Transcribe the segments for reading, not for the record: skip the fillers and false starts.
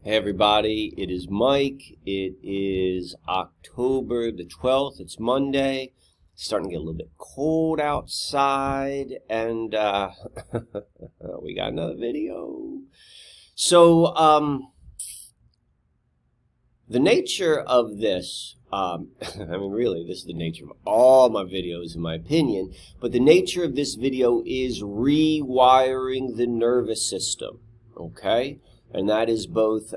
Hey everybody, it is Mike. It is October the 12th. It's Monday. It's starting to get a little bit cold outside, and we got another video. So, the nature of this, I mean, really, this is the nature of all my videos, in my opinion, but the nature of this video is rewiring the nervous system, okay? And that is both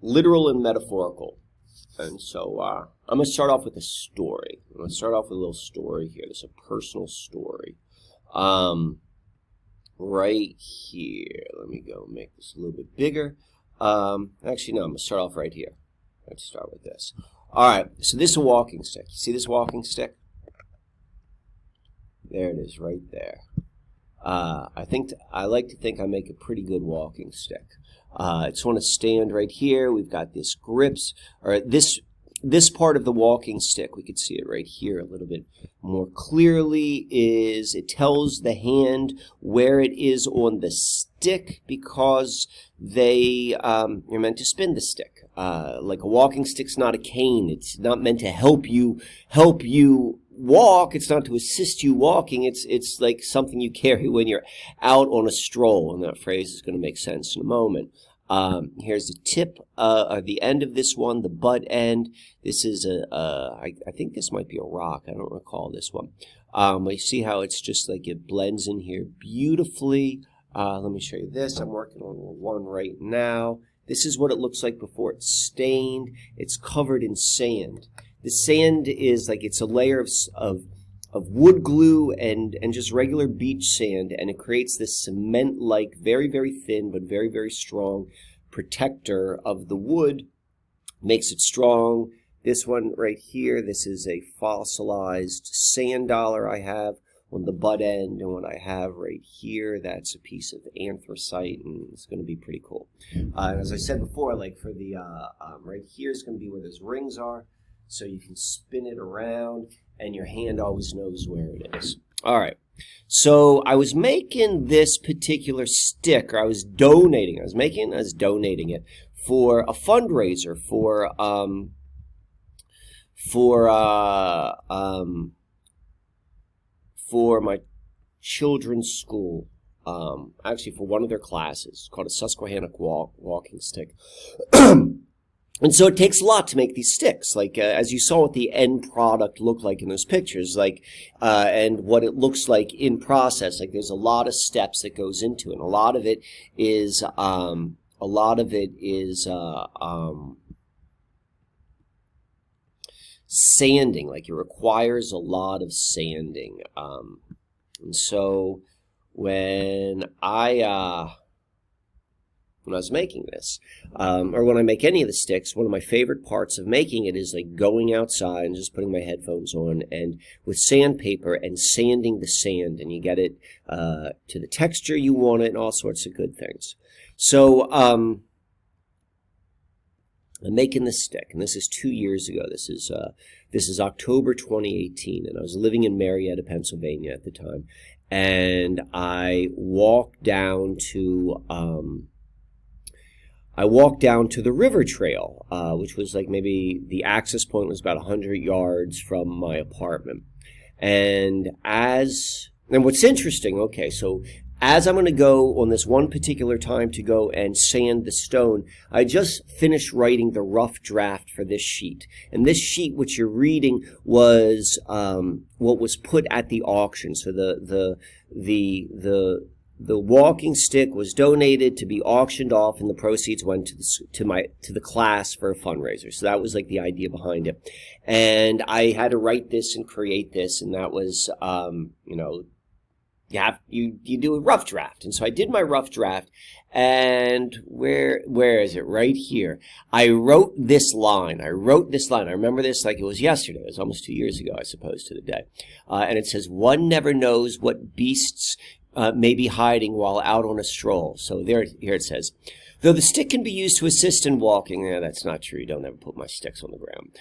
literal and metaphorical. And so I'm going to start off with a story. I'm going to start off with a little story here. This is a personal story. Right here. Let me go make this a little bit bigger. Actually, no, I'm going to start off right here. Let's start with this. All right, so this is a walking stick. You see this walking stick? There it is, right there. I like to think I make a pretty good walking stick. I just want to stand right here. We've got this grips, or this part of the walking stick, we could see it right here a little bit more clearly, is it tells the hand where it is on the stick, because you're meant to spin the stick. Like a walking stick's not a cane. It's not meant to help you walk. It's not to assist you walking. It's like something you carry when you're out on a stroll, and that phrase is going to make sense in a moment. Here's the tip, or the end of this one, the butt end. This is I think this might be a rock. I don't recall this one. But you see how it's just like it blends in here beautifully. Let me show you this. I'm working on one right now. This is what it looks like before it's stained. It's covered in sand. The sand is like, it's a layer of wood glue and just regular beach sand, and it creates this cement-like, very, very thin but very, very strong protector of the wood. Makes it strong. This one right here, this is a fossilized sand dollar I have on the butt end, and what I have right here, that's a piece of anthracite, and it's going to be pretty cool. As I said before, like for the right here is going to be where those rings are, so you can spin it around, and your hand always knows where it is. All right. So I was making this particular stick, or I was donating it for a fundraiser for my children's school. Actually, for one of their classes, called a Susquehannock walking stick. And so it takes a lot to make these sticks, like as you saw what the end product looked like in those pictures, like and what it looks like in process. Like there's a lot of steps that goes into it. And a lot of it is sanding. Like it requires a lot of sanding. And so when I was making this, or when I make any of the sticks, one of my favorite parts of making it is like going outside and just putting my headphones on and with sandpaper and sanding the sand, and you get it to the texture you want it and all sorts of good things. So I'm making this stick, and this is 2 years ago. This is October 2018, and I was living in Marietta, Pennsylvania at the time, and I walked down to the river trail, which was like maybe the access point was about 100 yards from my apartment. And what's interesting, okay, so as I'm going to go on this one particular time to go and sand the stone, I just finished writing the rough draft for this sheet. And this sheet, which you're reading, was what was put at the auction. So the walking stick was donated to be auctioned off, and the proceeds went to the class for a fundraiser. So that was like the idea behind it. And I had to write this and create this, and that was you do a rough draft. And so I did my rough draft, and where is it? Right here. I wrote this line. I remember this like it was yesterday. It was almost 2 years ago, I suppose, to the day. And it says, "One never knows what beasts may be hiding while out on a stroll." So here it says, Though the stick can be used to assist in walking. Yeah, that's not true. Don't ever put my sticks on the ground.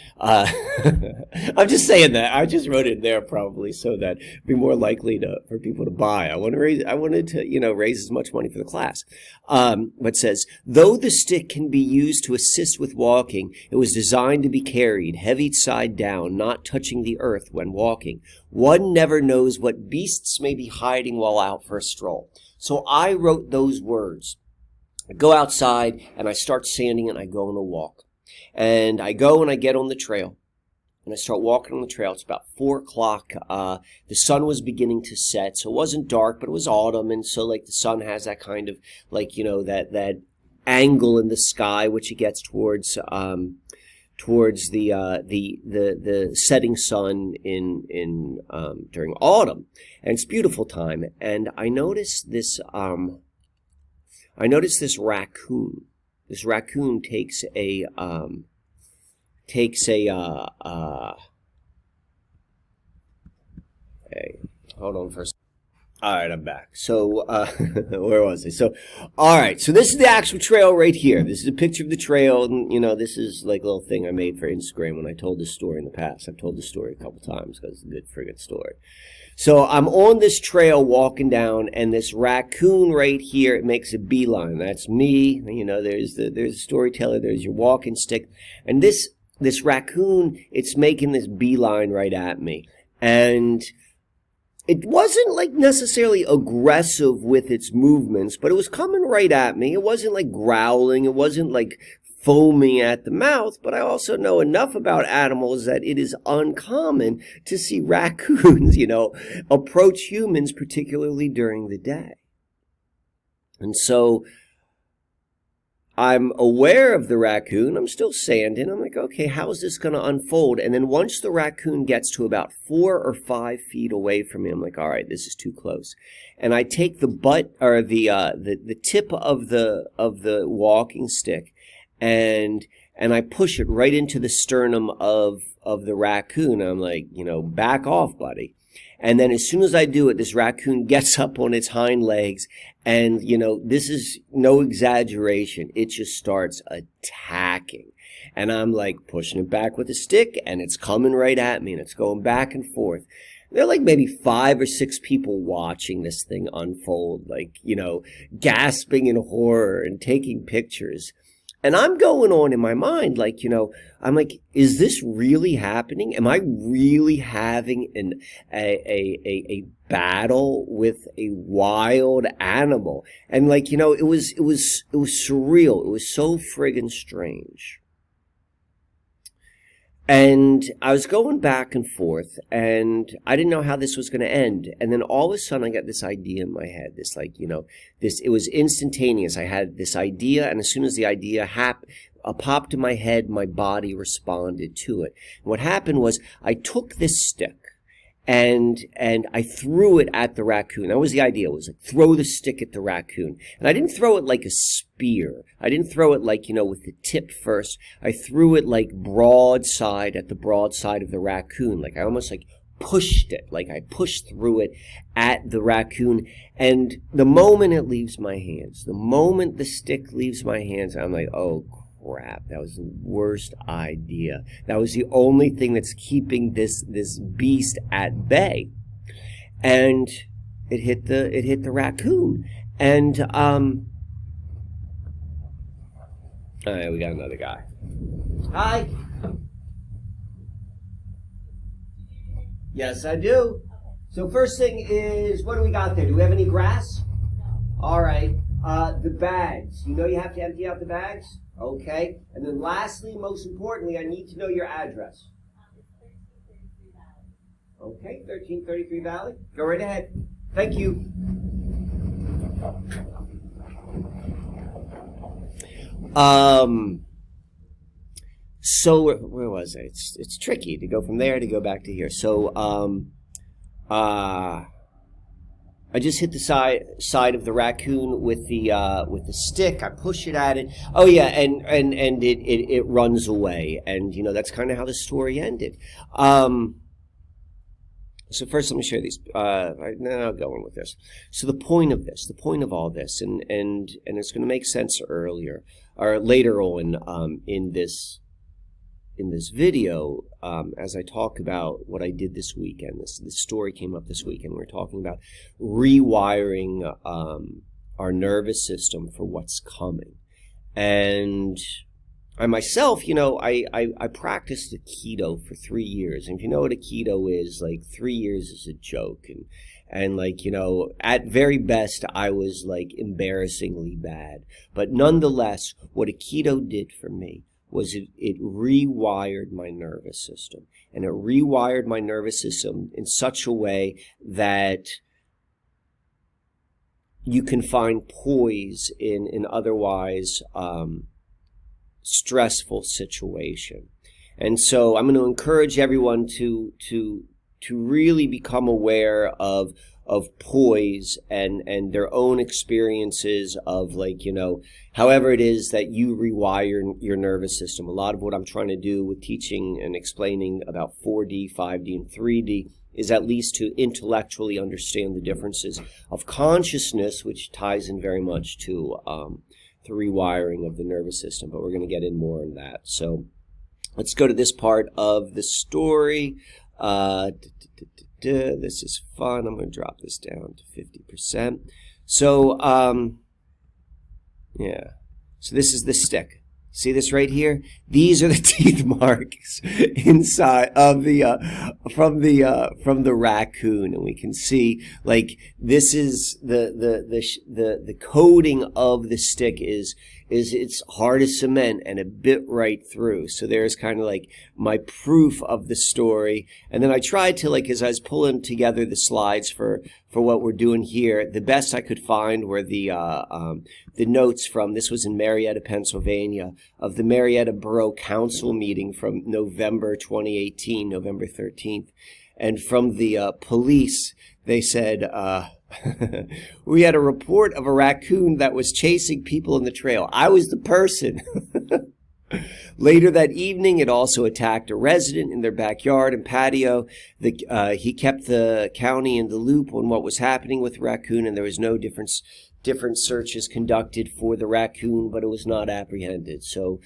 I'm just saying that. I just wrote it there probably so that it'd be more likely for people to buy. I wanted to, raise as much money for the class. But it says, though the stick can be used to assist with walking, it was designed to be carried, heavy side down, not touching the earth when walking. One never knows what beasts may be hiding while out for a stroll. So I wrote those words. I go outside and I start sanding and I go on a walk. And I go and I get on the trail. And I start walking on the trail. It's about 4 o'clock. The sun was beginning to set. So it wasn't dark, but it was autumn. And so like the sun has that kind of that angle in the sky, which it gets towards the setting sun in during autumn. And it's a beautiful time. And I noticed this raccoon. This raccoon takes a hey, hold on for a second. All right, I'm back. So, where was I? So, all right. So this is the actual trail right here. This is a picture of the trail. And, this is like a little thing I made for Instagram when I told this story in the past. I've told this story a couple times because it's a good friggin' story. So I'm on this trail walking down, and this raccoon right here, it makes a beeline. That's me. There's a storyteller. There's your walking stick. And this raccoon, it's making this beeline right at me. And it wasn't like necessarily aggressive with its movements, but it was coming right at me. It wasn't like growling. It wasn't like foaming at the mouth, but I also know enough about animals that it is uncommon to see raccoons, approach humans, particularly during the day. And so I'm aware of the raccoon. I'm still sanding. I'm like, okay, how is this going to unfold? And then once the raccoon gets to about 4 or 5 feet away from me, I'm like, all right, this is too close. And I take the butt or the tip of the walking stick and I push it right into the sternum of the raccoon. I'm like, back off, buddy. And then as soon as I do it, this raccoon gets up on its hind legs and, this is no exaggeration. It just starts attacking. And I'm like pushing it back with a stick and it's coming right at me and it's going back and forth. There are like maybe 5 or 6 people watching this thing unfold, like, gasping in horror and taking pictures. And I'm going on in my mind, like, I'm like, is this really happening? Am I really having a battle with a wild animal? And like, it was surreal. It was so friggin' strange. And I was going back and forth, and I didn't know how this was going to end. And then all of a sudden, I got this idea in my head. This, like, it was instantaneous. I had this idea, and as soon as the idea popped in my head, my body responded to it. And what happened was, I took this stick, and I threw it at the raccoon. That was the idea, was like, throw the stick at the raccoon. And I didn't throw it like a spear. I didn't throw it like, with the tip first. I threw it like broadside at the broadside of the raccoon. Like I almost like pushed it, like I pushed through it at the raccoon. And the moment it leaves my hands, the moment the stick leaves my hands, I'm like, oh crap, that was the worst idea. That was the only thing that's keeping this beast at bay. And it hit the raccoon. And all right, we got another guy. Hi. Yes, I do. So first thing is, what do we got there? Do we have any grass? All right. The bags. You have to empty out the bags? Okay. And then lastly, most importantly, I need to know your address. Okay, 1333 Valley. Go right ahead. Thank you. So where was I? It's tricky to go from there to go back to here. So I just hit the side of the raccoon with the stick. I push it at it. Oh yeah, and it runs away. And that's kind of how the story ended. So first, let me share these. Now going with this. So the point of this, the point of all this, and it's going to make sense earlier or later on in this video, as I talk about what I did this weekend. This story came up this weekend. We're talking about rewiring our nervous system for what's coming. And I myself, you know, I practiced the keto for 3 years. And if you know what a keto is, like 3 years is a joke. And like, you know, at very best, I was like embarrassingly bad. But nonetheless, what a keto did for me was it rewired my nervous system. And it rewired my nervous system in such a way that you can find poise in an otherwise stressful situation. And so I'm going to encourage everyone to really become aware of poise and their own experiences of, like, you know, however it is that you rewire your nervous system. A lot of what I'm trying to do with teaching and explaining about 4D, 5D, and 3D is at least to intellectually understand the differences of consciousness, which ties in very much to the rewiring of the nervous system. But we're going to get in more on that. So let's go to this part of the story. This is fun. I'm going to drop this down to 50%. So, yeah. So this is the stick. See this right here? These are the teeth marks inside of the from the raccoon, and we can see, like, this is the coating of the stick is it's hard as cement and it bit right through. So there's kind of like my proof of the story. And then I tried to, like, as I was pulling together the slides for what we're doing here, the best I could find were the notes from, this was in Marietta, Pennsylvania, of the Marietta Borough Council meeting from November 2018, November 13th. And from the police, they said, we had a report of a raccoon that was chasing people in the trail. I was the person. Later that evening, it also attacked a resident in their backyard and patio. He kept the county in the loop on what was happening with the raccoon, and there was no different searches conducted for the raccoon, but it was not apprehended. So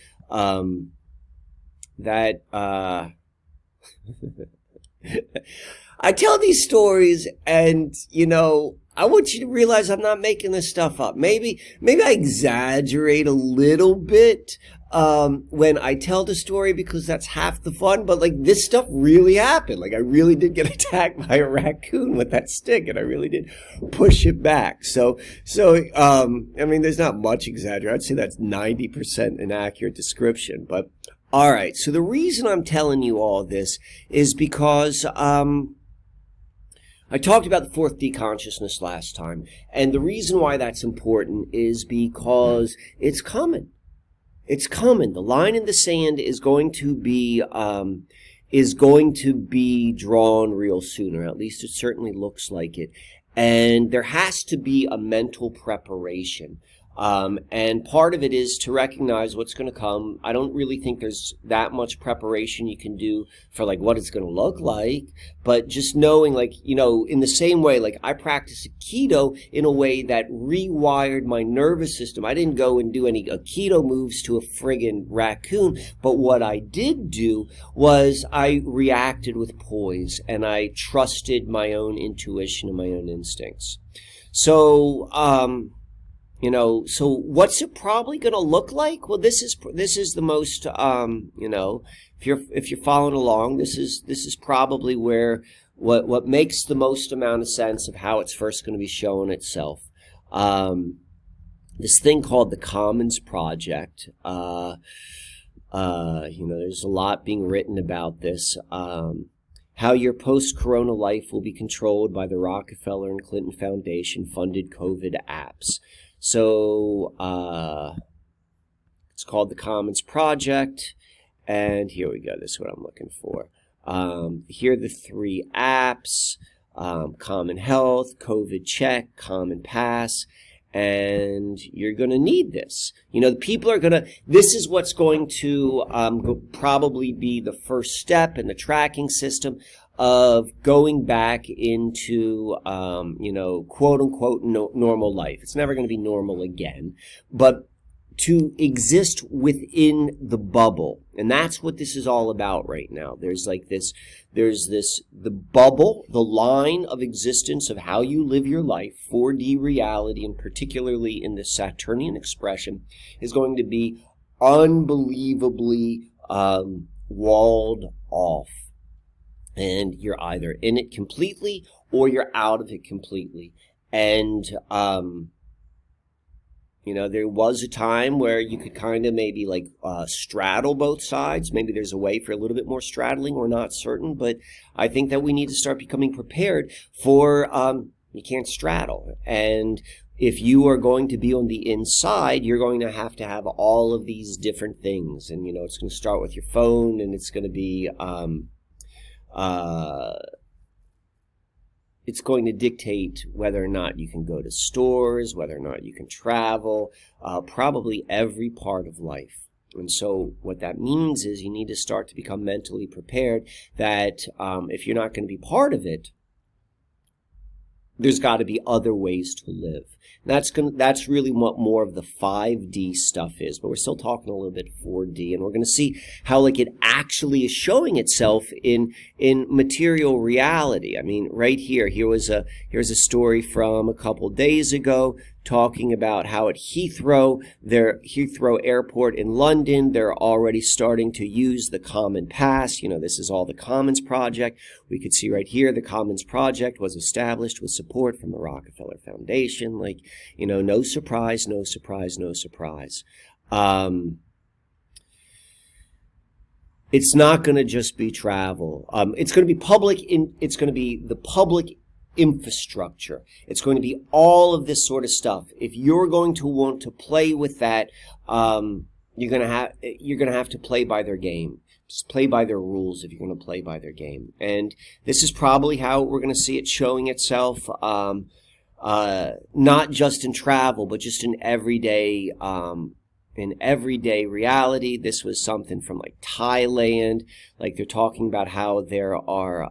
I tell these stories, and, you know, I want you to realize I'm not making this stuff up. Maybe I exaggerate a little bit when I tell the story, because that's half the fun. But, like, this stuff really happened. Like, I really did get attacked by a raccoon with that stick, and I really did push it back. So I mean, there's not much exaggeration. I'd say that's 90% an accurate description. But all right. So the reason I'm telling you all this is because I talked about the fourth D consciousness last time, and the reason why that's important is because it's coming. It's coming. The line in the sand is going to be drawn real soon, or at least it certainly looks like it. And there has to be a mental preparation. And part of it is to recognize what's going to come. I don't really think there's that much preparation you can do for, like, what it's going to look like, but just knowing, like, you know, in the same way, like, I practiced keto in a way that rewired my nervous system. I didn't go and do any keto moves to a friggin' raccoon, but what I did do was I reacted with poise, and I trusted my own intuition and my own instincts. So, you know, so what's it probably going to look like? Well, this is the most, you know, if you're following along, this is probably where what makes the most amount of sense of how it's first going to be showing itself. This thing called the Commons Project. You know, there's a lot being written about this. How your post-corona life will be controlled by the Rockefeller and Clinton Foundation funded COVID apps. So it's called the Commons Project, and here we go. This is what I'm looking for. Here are the 3 apps: Common Health, COVID Check, Common Pass, and you're going to need this. You know, the people are going to, this is what's going to probably be the first step in the tracking system of going back into, quote unquote, normal life. It's never going to be normal again, but to exist within the bubble. And that's what this is all about right now. There's the bubble, the line of existence of how you live your life, 4D reality, and particularly in the Saturnian expression, is going to be unbelievably walled off. And you're either in it completely or you're out of it completely. And, there was a time where you could kind of maybe straddle both sides. Maybe there's a way for a little bit more straddling. We're not certain, but I think that we need to start becoming prepared for, you can't straddle. And if you are going to be on the inside, you're going to have all of these different things. And, it's going to start with your phone, and it's going to be, it's going to dictate whether or not you can go to stores, whether or not you can travel, probably every part of life. And so what that means is you need to start to become mentally prepared that if you're not going to be part of it, there's got to be other ways to live. That's really what more of the 5D stuff is, but we're still talking a little bit 4D, and we're going to see how it actually is showing itself in material reality. I mean, right here's a story from a couple days ago talking about how at Heathrow Airport in London, they're already starting to use the Common Pass. This is all the Commons Project. We could see right here the Commons Project was established with support from the Rockefeller Foundation. No surprise, no surprise, no surprise. It's not going to just be travel. It's going to be it's going to be the public infrastructure. It's going to be all of this sort of stuff. If you're going to want to play with that, you're going to have to play by their game. Just play by their rules if you're going to play by their game. And this is probably how we're going to see it showing itself, not just in travel, but just in everyday reality. This was something from Thailand. They're talking about how there are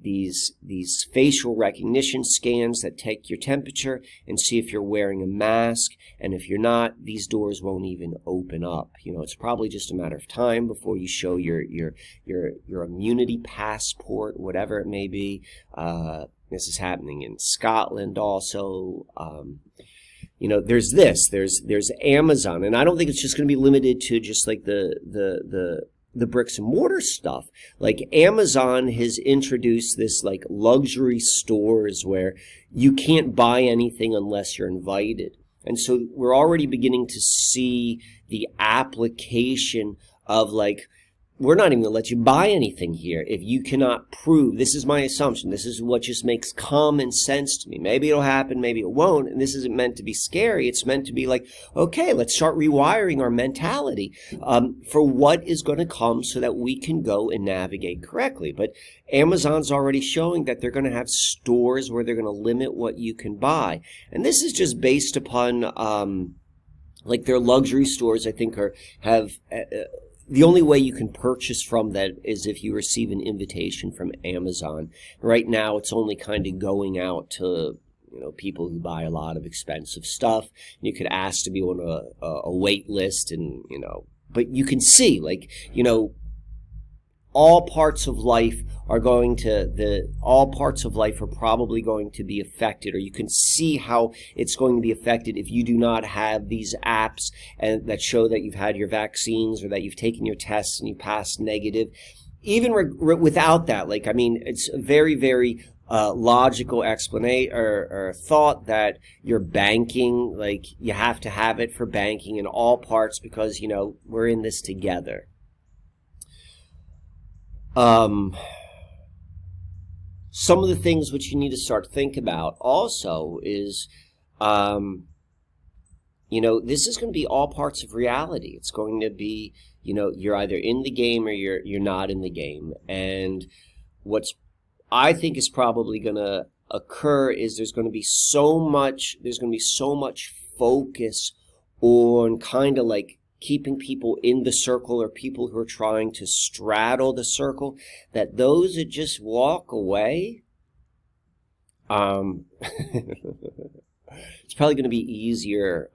these facial recognition scans that take your temperature and see if you're wearing a mask, and if you're not, these doors won't even open up. It's probably just a matter of time before you show your immunity passport, whatever it may be. This is happening in Scotland also. There's Amazon, and I don't think it's just going to be limited to just the bricks and mortar stuff. Amazon has introduced this luxury stores where you can't buy anything unless you're invited. And so we're already beginning to see the application of we're not even going to let you buy anything here if you cannot prove. This is my assumption. This is what just makes common sense to me. Maybe it'll happen, maybe it won't. And this isn't meant to be scary. It's meant to be okay, let's start rewiring our mentality for what is going to come so that we can go and navigate correctly. But Amazon's already showing that they're going to have stores where they're going to limit what you can buy. And this is just based upon their luxury stores, I think, have the only way you can purchase from that is if you receive an invitation from Amazon. Right now, it's only kind of going out to people who buy a lot of expensive stuff. You could ask to be on a wait list, and but you can see all parts of life are probably going to be affected, or you can see how it's going to be affected if you do not have these apps and that show that you've had your vaccines or that you've taken your tests and you passed negative. Even without that, it's a very, very logical explanation or thought that your banking, you have to have it for banking in all parts because, we're in this together. Some of the things which you need to start to think about also is, this is going to be all parts of reality. It's going to be, you're either in the game or you're not in the game. And what's I think is probably going to occur is there's going to be so much focus on kind of keeping people in the circle or people who are trying to straddle the circle, that those that just walk away, it's probably going to be easier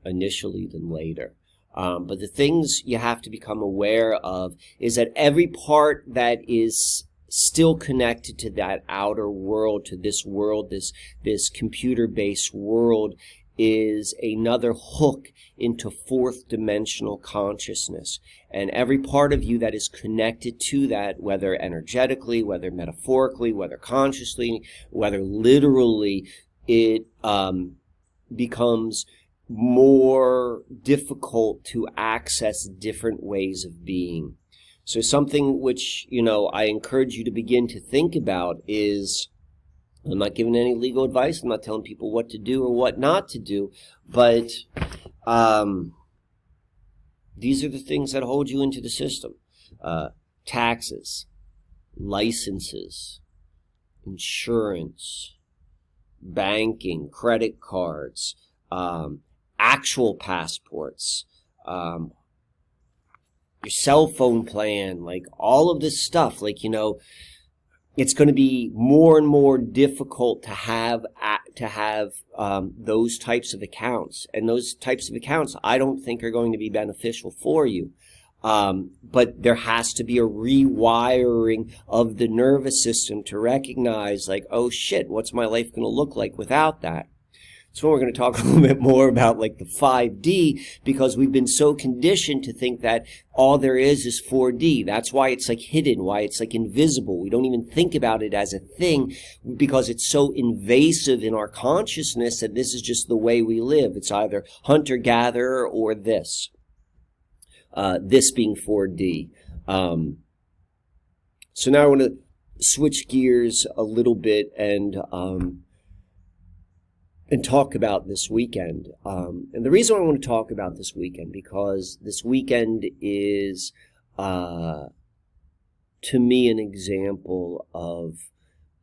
initially than later. But the things you have to become aware of is that every part that is still connected to that outer world, to this world, this computer-based world, is another hook into fourth dimensional consciousness. And every part of you that is connected to that, whether energetically, whether metaphorically, whether consciously, whether literally, it becomes more difficult to access different ways of being. So something which, I encourage you to begin to think about is, I'm not giving any legal advice, I'm not telling people what to do or what not to do, but these are the things that hold you into the system. Taxes, licenses, insurance, banking, credit cards, actual passports, your cell phone plan, like all of this stuff, it's going to be more and more difficult to have those types of accounts. And those types of accounts, I don't think are going to be beneficial for you. But there has to be a rewiring of the nervous system to recognize, oh shit, what's my life going to look like without that? So we're going to talk a little bit more about the 5D, because we've been so conditioned to think that all there is 4D. That's why it's hidden, why it's invisible. We don't even think about it as a thing because it's so invasive in our consciousness that this is just the way we live. It's either hunter-gatherer or this. This being 4D. So now I want to switch gears a little bit and talk about this weekend. And the reason I want to talk about this weekend, because this weekend is, to me, an example of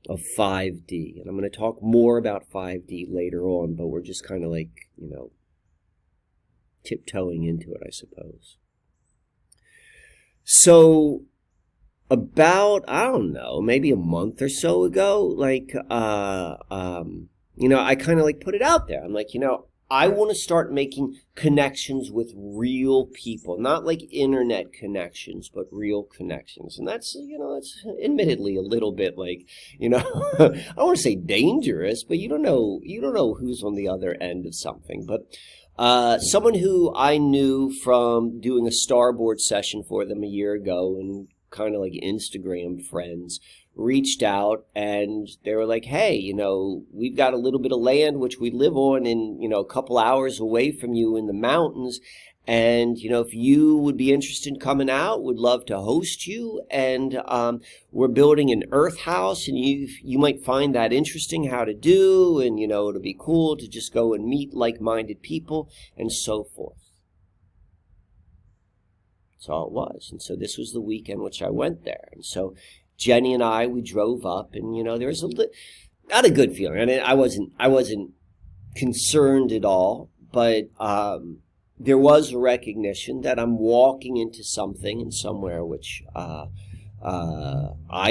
5D. And I'm going to talk more about 5D later on, but we're just kind of tiptoeing into it, I suppose. So about, I don't know, maybe a month or so ago, I kind of put it out there. I'm I want to start making connections with real people, not internet connections, but real connections. And that's, it's admittedly a little bit I don't want to say dangerous, but you don't know who's on the other end of something. But someone who I knew from doing a starboard session for them a year ago, and kind of Instagram friends, reached out and they were hey, we've got a little bit of land which we live on in, a couple hours away from you in the mountains. And, if you would be interested in coming out, would love to host you. And we're building an earth house, and you might find that interesting how to do. And, it'll be cool to just go and meet like-minded people and so forth. That's all it was. And so this was the weekend which I went there. And so Jenny and I, we drove up, and there was not a good feeling. I mean, I wasn't concerned at all, but there was a recognition that I'm walking into something and somewhere which I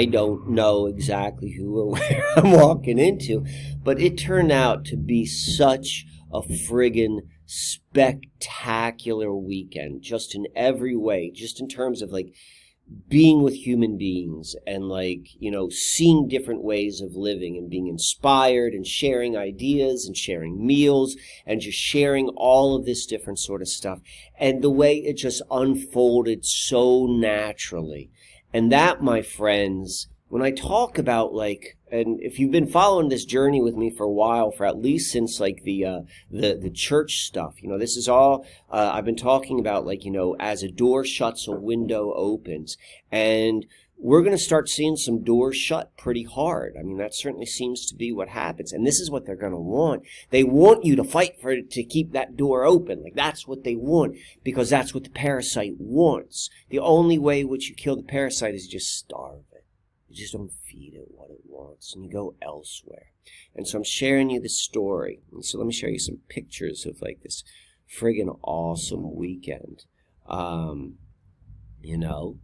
don't know exactly who or where I'm walking into, but it turned out to be such a friggin' spectacular weekend, just in every way, just in terms of being with human beings and seeing different ways of living and being inspired and sharing ideas and sharing meals and just sharing all of this different sort of stuff, and the way it just unfolded so naturally. And that, my friends, when I talk about and if you've been following this journey with me for a while, for at least since the church stuff, this is all I've been talking about, as a door shuts, a window opens. And we're going to start seeing some doors shut pretty hard. I mean, that certainly seems to be what happens. And this is what they're going to want. They want you to fight to keep that door open. That's what they want, because that's what the parasite wants. The only way which you kill the parasite is just starve it. You just don't feed it what it wants, and you go elsewhere. And so I'm sharing you this story. And so let me show you some pictures of this friggin' awesome weekend. You know,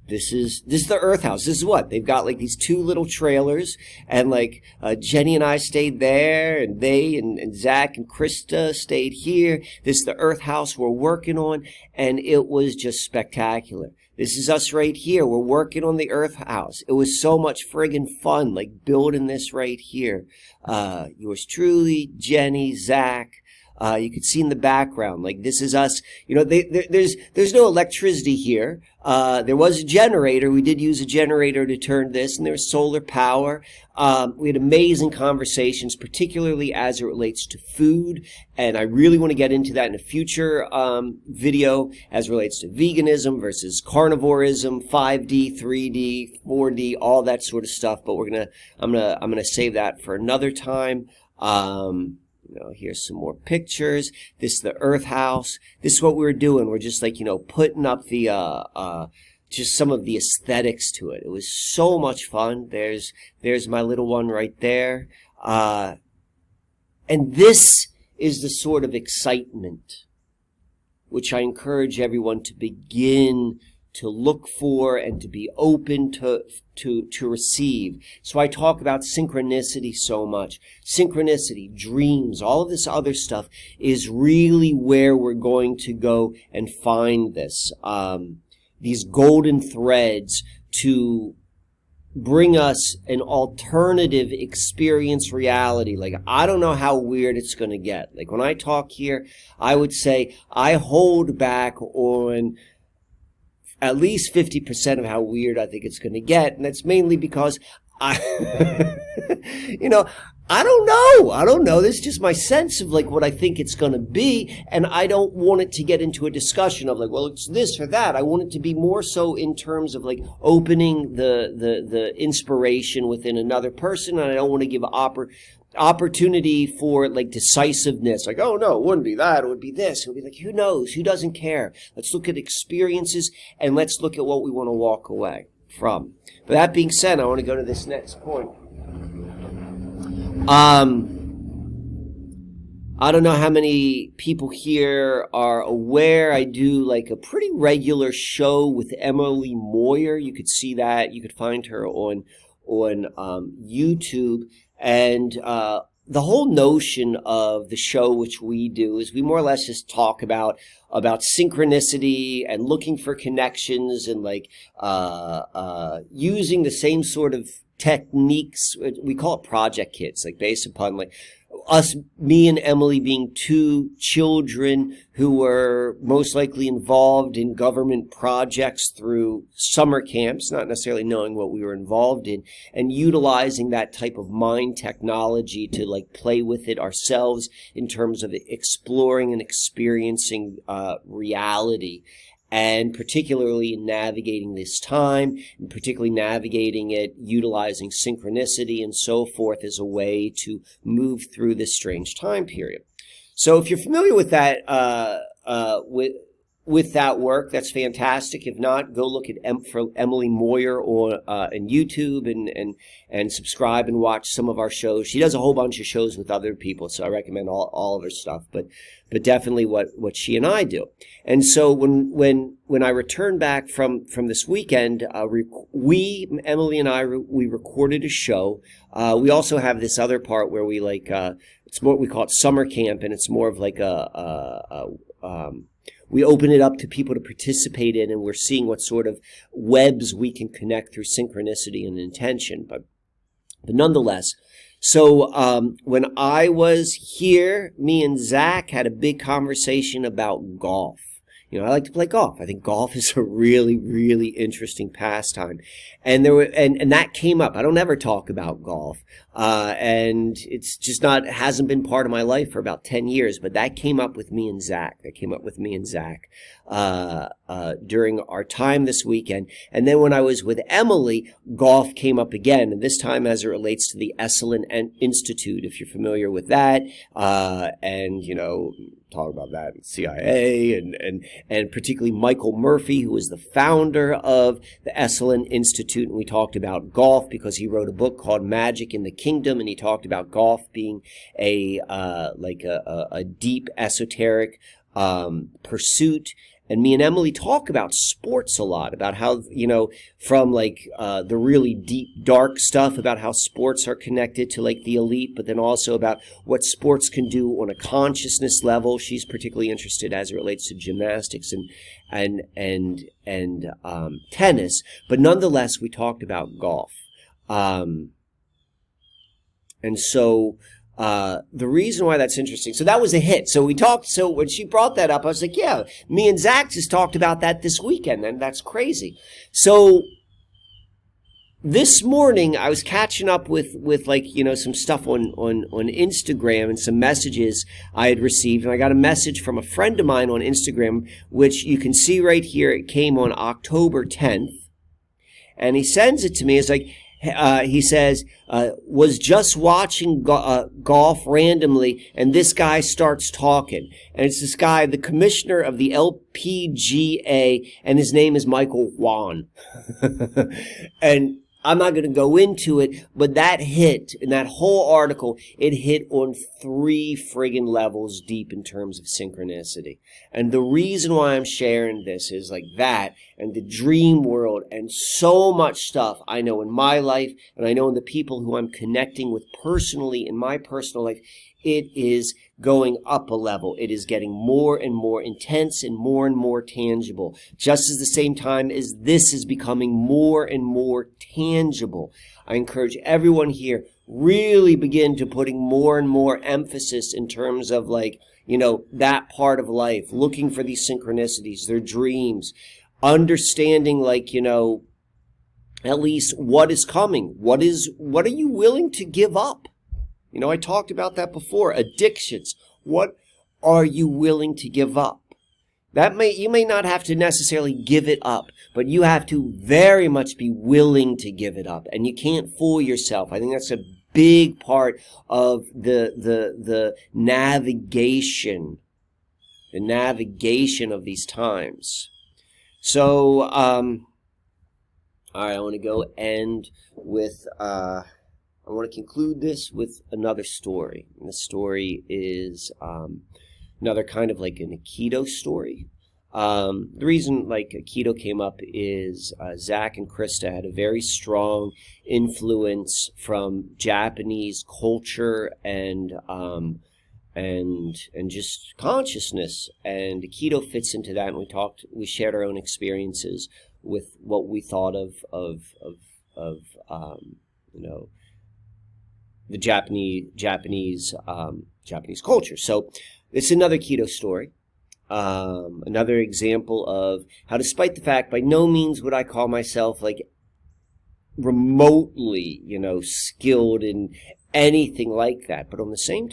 this is the Earth House. This is what they've got, like these 2 little trailers, and like Jenny and I stayed there, and they and Zach and Krista stayed here. This is the Earth House we're working on, and it was just spectacular. This is us right here. We're working on the Earth House. It was so much friggin' fun, like building this right here. Yours truly, Jenny, Zach. You can see in the background, like this is us. You know, there's no electricity here. There was a generator. We did use a generator to turn this, and there was solar power. We had amazing conversations, particularly as it relates to food. And I really want to get into that in a future video as it relates to veganism versus carnivorism, 5D, 3D, 4D, all that sort of stuff. But I'm gonna save that for another time. You know, here's some more pictures. This is the Earth House. This is what we were doing. We're just like, you know, putting up the just some of the aesthetics to it. It was so much fun. There's my little one right there. And this is the sort of excitement which I encourage everyone to begin to look for and to be open to receive. So I talk about synchronicity so much. Synchronicity, dreams, all of this other stuff is really where we're going to go and find this. These golden threads to bring us an alternative experience reality. Like, I don't know how weird it's going to get. Like, when I talk here, I would say I hold back on at least 50% of how weird I think it's going to get. And that's mainly because you know, I don't know. This is just my sense of like what I think it's going to be. And I don't want it to get into a discussion of like, well, it's this or that. I want it to be more so in terms of like opening the inspiration within another person. And I don't want to give opportunity for like decisiveness, like, oh no, it wouldn't be that, it would be this. It would be like, who knows, who doesn't care? Let's look at experiences and let's look at what we want to walk away from. But that being said, I want to go to this next point. I don't know how many people here are aware I do like a pretty regular show with Emily Moyer. You could see that, you could find her on YouTube. And the whole notion of the show which we do is we more or less just talk about synchronicity and looking for connections and like using the same sort of techniques. We call it project kits, like based upon like me and Emily being 2 children who were most likely involved in government projects through summer camps, not necessarily knowing what we were involved in, and utilizing that type of mind technology to like play with it ourselves in terms of exploring and experiencing reality. And particularly in navigating this time, and particularly navigating it, utilizing synchronicity and so forth as a way to move through this strange time period. So if you're familiar with that, with that work, that's fantastic. If not, go look at for Emily Moyer on YouTube and subscribe and watch some of our shows. She does a whole bunch of shows with other people, so I recommend all of her stuff. But definitely what she and I do. And so when I returned back from this weekend, Emily and I recorded a show. We also have this other part where we like it's more, we call it summer camp, and it's more of like we open it up to people to participate in, and we're seeing what sort of webs we can connect through synchronicity and intention. But nonetheless, so when I was here, me and Zach had a big conversation about golf. You know, I like to play golf. I think golf is a really, really interesting pastime. And and that came up. I don't ever talk about golf. And it's just hasn't been part of my life for about 10 years, but that came up with me and Zach. During our time this weekend. And then when I was with Emily, golf came up again. And this time as it relates to the Esalen Institute, if you're familiar with that. And, you know, talk about that in CIA and particularly Michael Murphy, who was the founder of the Esalen Institute. And we talked about golf because he wrote a book called Magic in the Kingdom, and he talked about golf being a deep esoteric pursuit. And me and Emily talk about sports a lot, about how, from like the really deep, dark stuff about how sports are connected to like the elite, but then also about what sports can do on a consciousness level. She's particularly interested as it relates to gymnastics and tennis. But nonetheless, we talked about golf. And so the reason why that's interesting, so that was a hit. So when she brought that up, I was like, yeah, me and Zach just talked about that this weekend, and that's crazy. So this morning I was catching up with like, some stuff on Instagram and some messages I had received, and I got a message from a friend of mine on Instagram, which you can see right here. It came on October 10th, and he sends it to me. It's like, he says, was just watching golf randomly, and this guy starts talking. And it's this guy, the commissioner of the LPGA, and his name is Michael Wan. And I'm not going to go into it, but that hit, in that whole article, it hit on 3 friggin' levels deep in terms of synchronicity. And the reason why I'm sharing this is like that, and the dream world, and so much stuff I know in my life, and I know in the people who I'm connecting with personally in my personal life. It is going up a level. It is getting more and more intense and more tangible. Just as the same time as this is becoming more and more tangible. I encourage everyone here, really begin to putting more and more emphasis in terms of like, that part of life, looking for these synchronicities, their dreams, understanding like, at least what is coming. What are you willing to give up? I talked about that before. Addictions. What are you willing to give up? You may not have to necessarily give it up, but you have to very much be willing to give it up. And you can't fool yourself. I think that's a big part of the navigation of these times. So, all right, I want to go end with, I want to conclude this with another story. And the story is another kind of like an Aikido story. The reason like Aikido came up is Zach and Krista had a very strong influence from Japanese culture and just consciousness. And Aikido fits into that. And we shared our own experiences with what we thought of the Japanese culture. So it's another Aikido story. Another example of how, despite the fact by no means would I call myself like remotely, skilled in anything like that. But on the same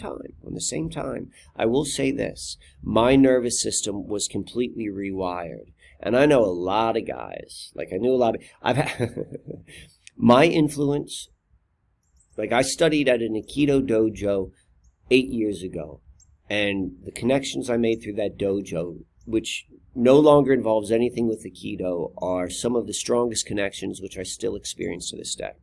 time, I will say this, my nervous system was completely rewired. And I know a lot of guys, I've had my influence. Like, I studied at an Aikido dojo 8 years ago, and the connections I made through that dojo, which no longer involves anything with Aikido, are some of the strongest connections which I still experience to this day.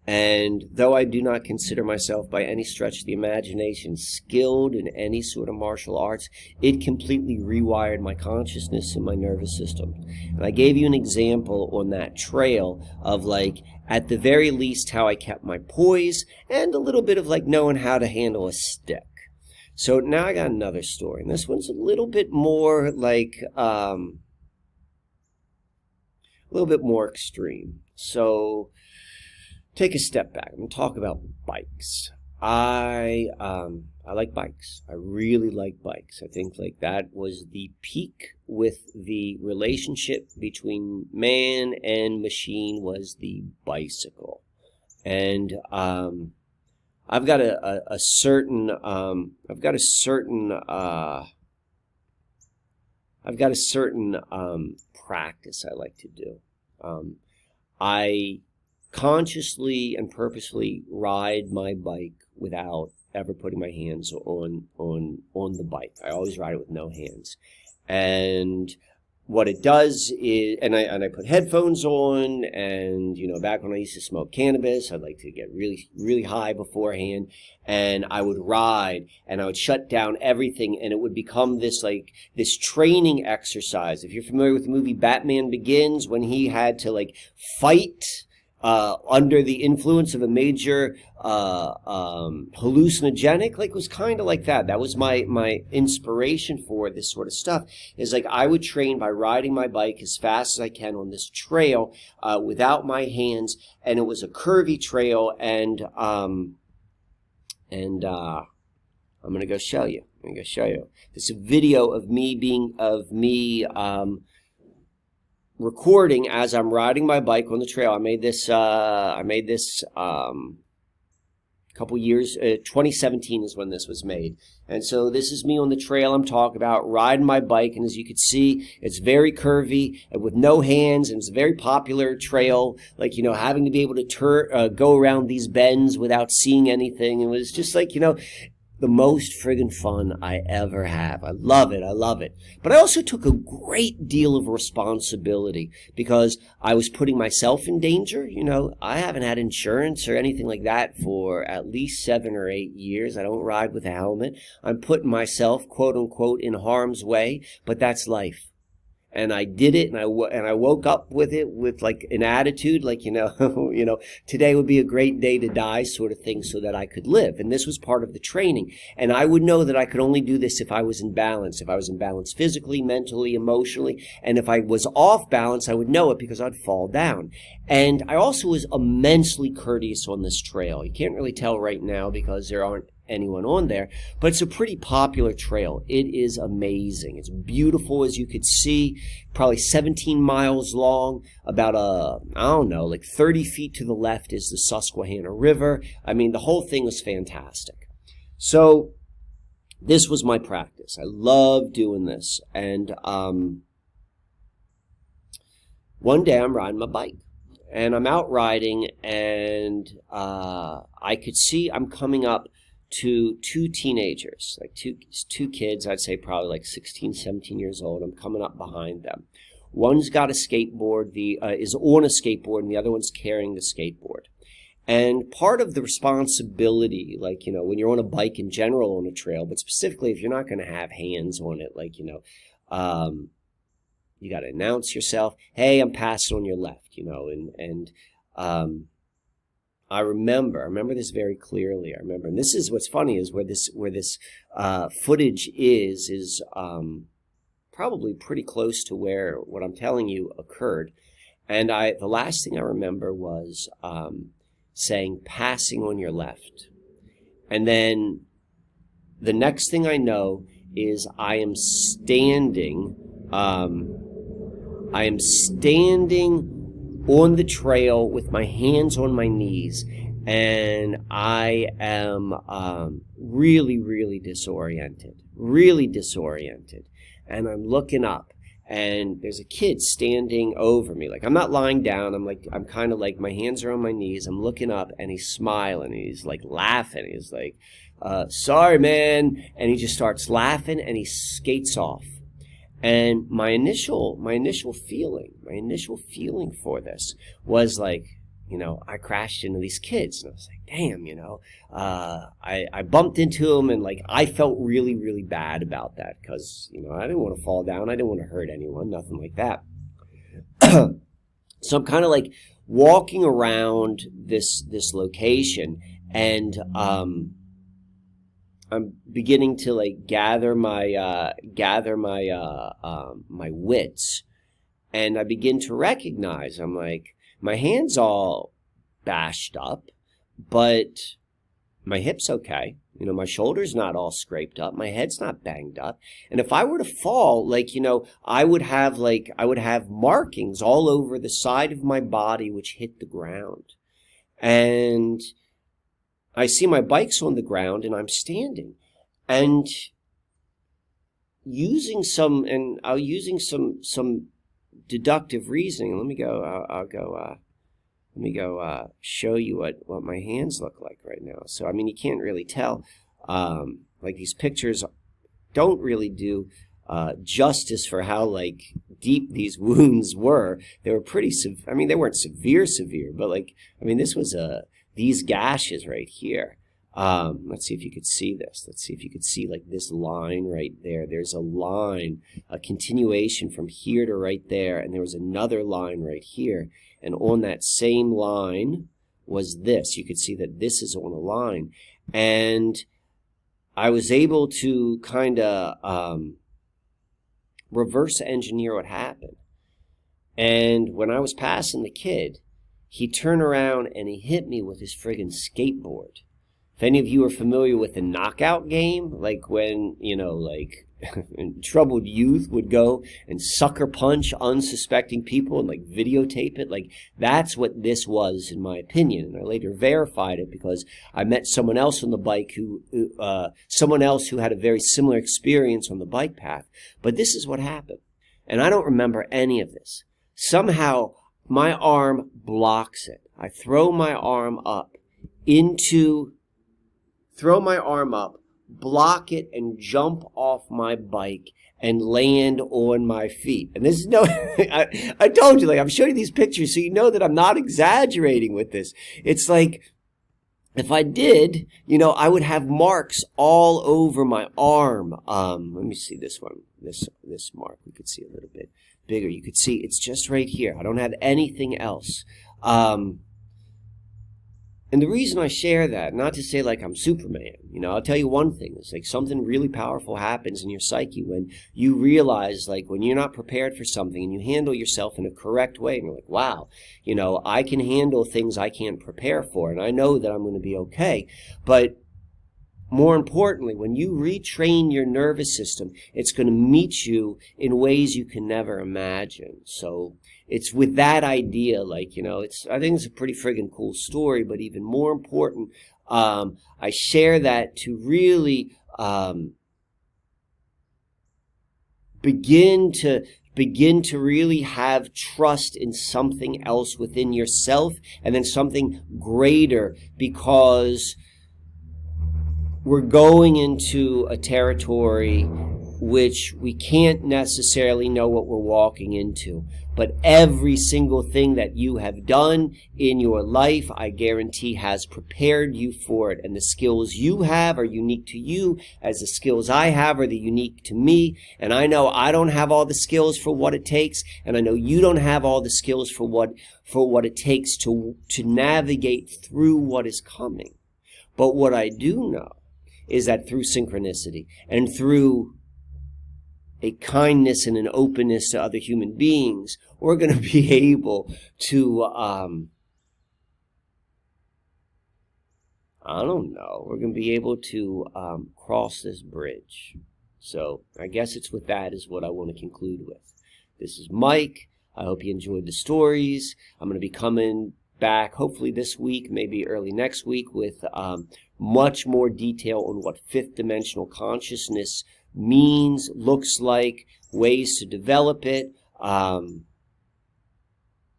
And though I do not consider myself by any stretch of the imagination skilled in any sort of martial arts, it completely rewired my consciousness and my nervous system. And I gave you an example on that trail of like, at the very least, how I kept my poise and a little bit of like knowing how to handle a stick. So now I got another story, and this one's a little bit more like, a little bit more extreme. So take a step back. I'm going to talk about bikes. I like bikes. I really like bikes. I think like that was the peak with the relationship between man and machine was the bicycle. And I've got a certain practice I like to do. I consciously and purposefully ride my bike without ever putting my hands on the bike. I always ride it with no hands. And what it does is, and I put headphones on, and, you know, back when I used to smoke cannabis, I'd like to get really, really high beforehand, and I would ride, and I would shut down everything, and it would become this, like, this training exercise. If you're familiar with the movie Batman Begins, when he had to, like, fight under the influence of a major hallucinogenic, like, it was kind of like that. That was my inspiration for this sort of stuff, is like I would train by riding my bike as fast as I can on this trail without my hands, and it was a curvy trail, and I'm gonna go show you. This is a video of me recording as I'm riding my bike on the trail. I made this couple years, 2017 is when this was made. And so this is me on the trail I'm talking about, riding my bike, and as you can see, it's very curvy and with no hands, and it's a very popular trail, like, you know, having to be able to go around these bends without seeing anything. It was just like, you know, the most friggin' fun I ever have. I love it. But I also took a great deal of responsibility because I was putting myself in danger. You know, I haven't had insurance or anything like that for at least 7 or 8 years. I don't ride with a helmet. I'm putting myself, quote unquote, in harm's way, but that's life. And I did it, and I woke up with it with, like, an attitude, like, you know, you know, today would be a great day to die, sort of thing, so that I could live. And this was part of the training. And I would know that I could only do this if I was in balance. If I was in balance physically, mentally, emotionally. And if I was off balance, I would know it because I'd fall down. And I also was immensely courteous on this trail. You can't really tell right now because there aren't anyone on there, but it's a pretty popular trail. It is amazing. It's beautiful, as you could see, probably 17 miles long, about I don't know, like 30 feet to the left is the Susquehanna River. I mean, the whole thing was fantastic. So this was my practice. I love doing this. And one day I'm riding my bike, and I'm out riding, and I could see I'm coming up to 2 teenagers, like two kids, I'd say probably like 16, 17 years old. I'm coming up behind them. One's got a skateboard, is on a skateboard, and the other one's carrying the skateboard. And part of the responsibility, like, you know, when you're on a bike in general on a trail, but specifically if you're not going to have hands on it, like, you know, you got to announce yourself, hey, I'm passing on your left, you know, and I remember this very clearly. I remember, and this is what's funny, is where this footage is probably pretty close to where what I'm telling you occurred. And the last thing I remember was saying, passing on your left. And then the next thing I know is I am standing on the trail with my hands on my knees, and I am really, really disoriented. And I'm looking up, and there's a kid standing over me. Like, I'm not lying down. I'm kind of like, my hands are on my knees. I'm looking up, and he's smiling. He's like laughing. He's like, sorry, man. And he just starts laughing, and he skates off. And my initial feeling for this was like, you know, I crashed into these kids, and I was like, damn, you know, I bumped into them, and like, I felt really, really bad about that because, you know, I didn't want to fall down. I didn't want to hurt anyone, nothing like that. So I'm kind of like walking around this location, and I'm beginning to like gather my my wits, and I begin to recognize, I'm like, my hand's all bashed up, but my hip's okay. You know, my shoulder's not all scraped up. My head's not banged up. And if I were to fall, like, you know, I would have markings all over the side of my body which hit the ground. And I see my bike's on the ground, and I'm standing, and using some deductive reasoning. Let me go show you what my hands look like right now. So, I mean, you can't really tell. Like, these pictures don't really do justice for how, like, deep these wounds were. They were pretty, I mean, they weren't severe, but like, I mean, this was these gashes right here. Let's see if you could see this. Let's see if you could see like this line right there. There's a line, a continuation from here to right there, and there was another line right here. And on that same line was this. You could see that this is on a line. And I was able to kind of reverse engineer what happened. And when I was passing the kid, he turned around and he hit me with his friggin' skateboard. If any of you are familiar with the knockout game, like when, you know, like troubled youth would go and sucker punch unsuspecting people and like videotape it, like that's what this was in my opinion. And I later verified it because I met someone else on the bike someone else who had a very similar experience on the bike path. But this is what happened. And I don't remember any of this. Somehow my arm blocks it. I throw my arm up, block it, and jump off my bike and land on my feet. And this is no, I told you, like, I'm showing you these pictures so you know that I'm not exaggerating with this. It's like, if I did, you know, I would have marks all over my arm. Let me see this one, this mark. We could see a little bit bigger. You could see it's just right here. I don't have anything else. And the reason I share that, not to say like I'm Superman, you know, I'll tell you one thing. It's like something really powerful happens in your psyche when you realize, like, when you're not prepared for something and you handle yourself in a correct way. And you're like, wow, you know, I can handle things I can't prepare for. And I know that I'm going to be okay. But more importantly, when you retrain your nervous system, it's going to meet you in ways you can never imagine. So it's with that idea, like, you know, I think it's a pretty friggin' cool story, but even more important, I share that to really begin to really have trust in something else within yourself and then something greater, because we're going into a territory which we can't necessarily know what we're walking into. But every single thing that you have done in your life, I guarantee, has prepared you for it. And the skills you have are unique to you, as the skills I have are the unique to me. And I know I don't have all the skills for what it takes, and I know you don't have all the skills for what it takes to navigate through what is coming. But what I do know is that through synchronicity and through a kindness and an openness to other human beings, we're going to be able to, we're going to be able to cross this bridge. So I guess it's with that is what I want to conclude with. This is Mike. I hope you enjoyed the stories. I'm going to be coming back hopefully this week, maybe early next week, with much more detail on what fifth dimensional consciousness means, looks like, ways to develop it.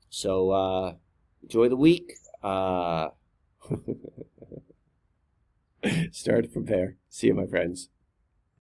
So enjoy the week. Start from there. See you, my friends.